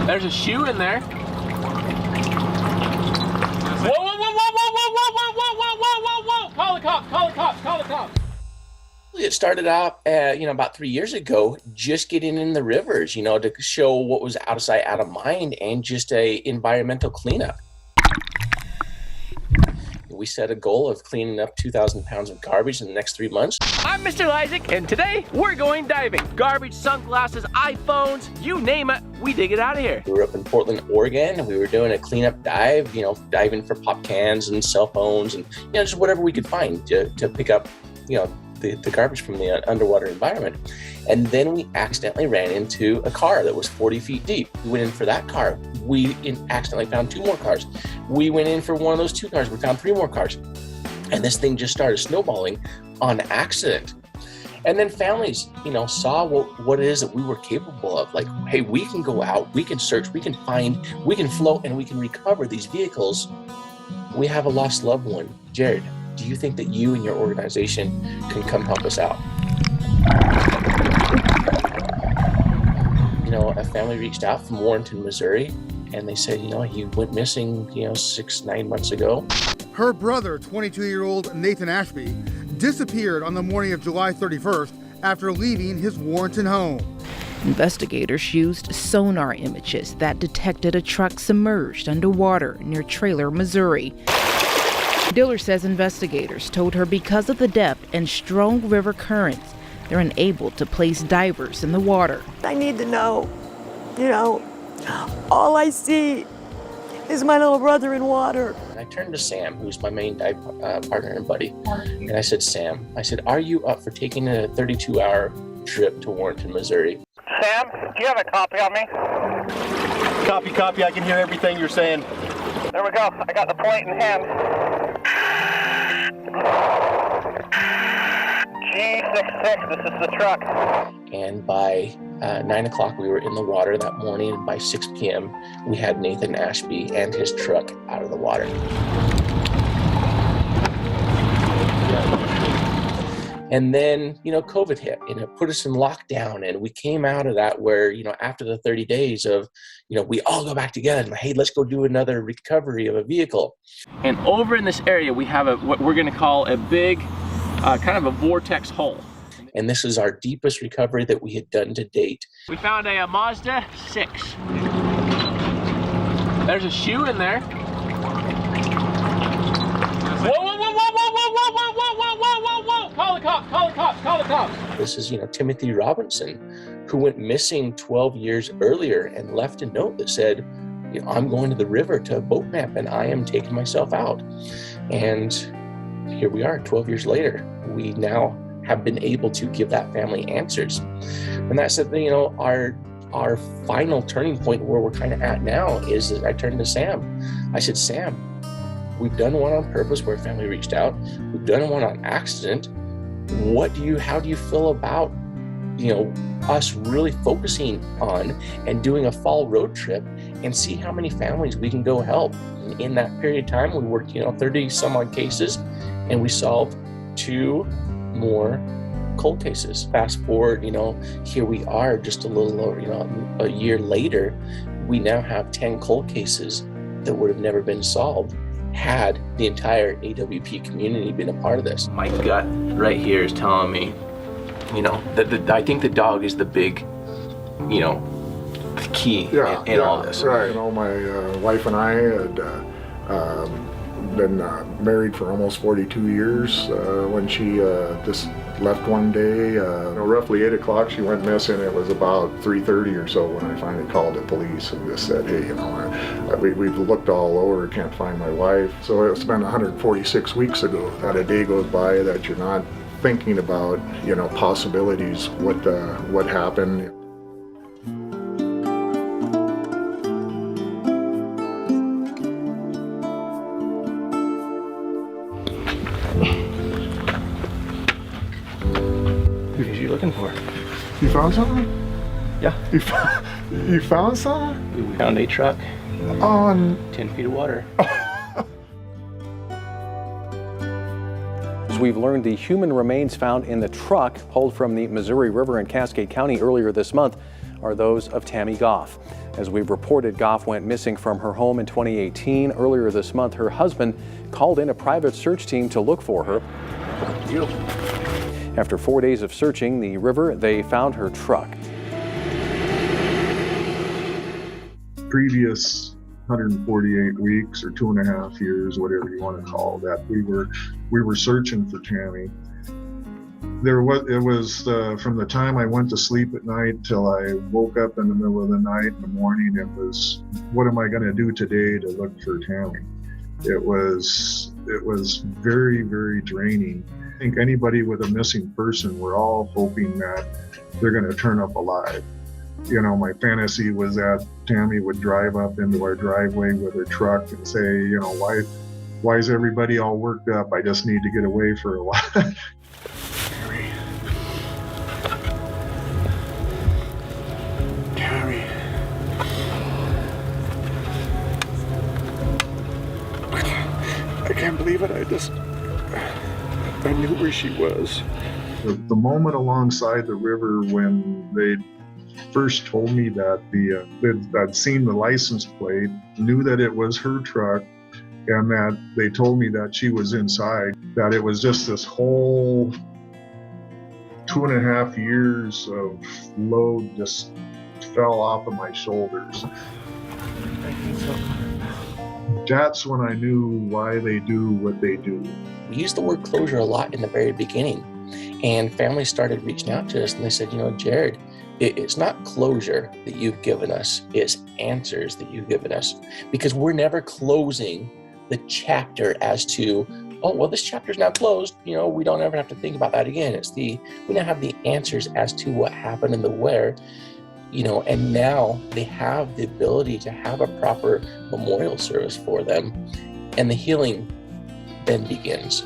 There's a shoe in there. Whoa, whoa, whoa, whoa, whoa, whoa, whoa, whoa, whoa, whoa, whoa, whoa! Call the cops, call the cops, call the cops. It started out, about 3 years ago, just getting in the rivers, to show what was out of sight, out of mind, and just a environmental cleanup. We set a goal of cleaning up 2,000 pounds of garbage in the next 3 months. I'm Mr. Leisek, and today we're going diving. Garbage, sunglasses, iPhones, you name it, we dig it out of here. We were up in Portland, Oregon, and we were doing a cleanup dive, diving for pop cans and cell phones and, just whatever we could find to pick up, the garbage from the underwater environment. And then we accidentally ran into a car that was 40 feet deep. We went in for that car. We accidentally found 2 more cars. We went in for one of those 2 cars. We found 3 more cars. And this thing just started snowballing on accident. And then families, saw what it is that we were capable of. Like, hey, we can go out, we can search, we can find, we can float, and we can recover these vehicles. We have a lost loved one. Jared, do you think that you and your organization can come help us out? A family reached out from Warrenton, Missouri, and they said, he went missing, 6-9 months ago. Her brother, 22-year-old Nathan Ashby, disappeared on the morning of July 31st after leaving his Warrenton home. Investigators used sonar images that detected a truck submerged underwater near Trailer, Missouri. Diller says investigators told her because of the depth and strong river currents, they're unable to place divers in the water. I need to know, all I see is my little brother in water. I turned to Sam, who's my main dive partner and buddy, and I said, Sam, are you up for taking a 32-hour trip to Warrenton, Missouri? Sam, do you have a copy on me? Copy, I can hear everything you're saying. There we go, I got the point in hand. G66, this is the truck. And by 9 o'clock, we were in the water that morning, and by 6 p.m., we had Nathan Ashby and his truck out of the water. And then, COVID hit, and it put us in lockdown, and we came out of that where, after the 30 days of, we all go back together and, hey, let's go do another recovery of a vehicle. And over in this area, we have what we're gonna call a big, kind of a vortex hole. And this is our deepest recovery that we had done to date. We found a Mazda 6. There's a shoe in there. Whoa, whoa, whoa, whoa, whoa, whoa, whoa, whoa, whoa, whoa, whoa, whoa! Call the cops, call the cops, call the cops. This is, Timothy Robinson, who went missing 12 years earlier and left a note that said, I'm going to the river to boat ramp and I am taking myself out. And here we are 12 years later. We now have been able to give that family answers. And that's our final turning point where we're kind of at now is that I turned to Sam. I said, Sam, we've done one on purpose where a family reached out. We've done one on accident. How do you feel about, us really focusing on and doing a fall road trip and see how many families we can go help? And in that period of time, we worked, 30 some odd cases, and we solved 2 more cold cases. Fast forward, here we are just a little over, a year later, we now have 10 cold cases that would have never been solved had the entire AWP community been a part of this. My gut right here is telling me, I think the dog is the big, the key in all this. Right. My wife and I had been married for almost 42 years when she just left one day. Roughly 8 o'clock she went missing. It was about 3:30 or so when I finally called the police and just said, hey, we've looked all over, can't find my wife. So it's been 146 weeks ago. Not a day goes by that you're not thinking about, possibilities, what happened. Who are you looking for? You found something? Yeah. You found something? We found a truck. On 10 feet of water. As we've learned, the human remains found in the truck pulled from the Missouri River in Cascade County earlier this month are those of Tammy Goff. As we've reported, Goff went missing from her home in 2018. Earlier this month, her husband called in a private search team to look for her. After 4 days of searching the river, they found her truck. Previous 148 weeks or 2.5 years, whatever you want to call that, we were searching for Tammy. It was from the time I went to sleep at night till I woke up in the middle of the night in the morning, it was, what am I going to do today to look for Tammy? It was very, very draining. I think anybody with a missing person, we're all hoping that they're going to turn up alive. You know, my fantasy was that Tammy would drive up into our driveway with her truck and say, you know, why is everybody all worked up? I just need to get away for a while. Tammy. I can't believe it. I knew where she was. The moment alongside the river when they first told me that I'd seen the license plate, knew that it was her truck, and that they told me that she was inside, that it was just this whole 2.5 years of load just fell off of my shoulders. That's when I knew why they do what they do. We used the word closure a lot in the very beginning, and families started reaching out to us and they said, you know, Jared, it's not closure that you've given us, it's answers that you've given us, because we're never closing the chapter as to, oh, well, this chapter's now closed, you know, we don't ever have to think about that again. We now have the answers as to what happened and the where, you know, and now they have the ability to have a proper memorial service for them, and the healing then begins.